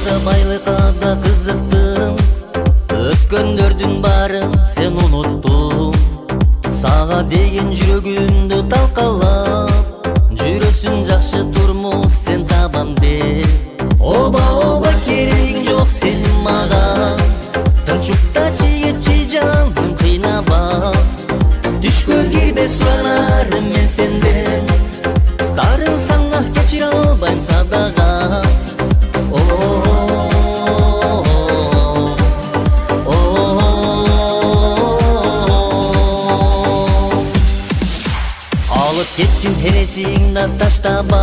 да байлыкка да кызыктың, өткөндөрдүн баарын сен унуттуң. Сага деген жүрөгүмдү талкалап, жүрөсүң жакшы турмуш сен табам деп. Оба оба керегиң жок сенин мага, тынчукта чиечи жаным кыйнаба. Түшкө кирбе суранарым мен сенден, карылсаң ах кечире албайм садага. Алып кеттин хересиң да таштаба.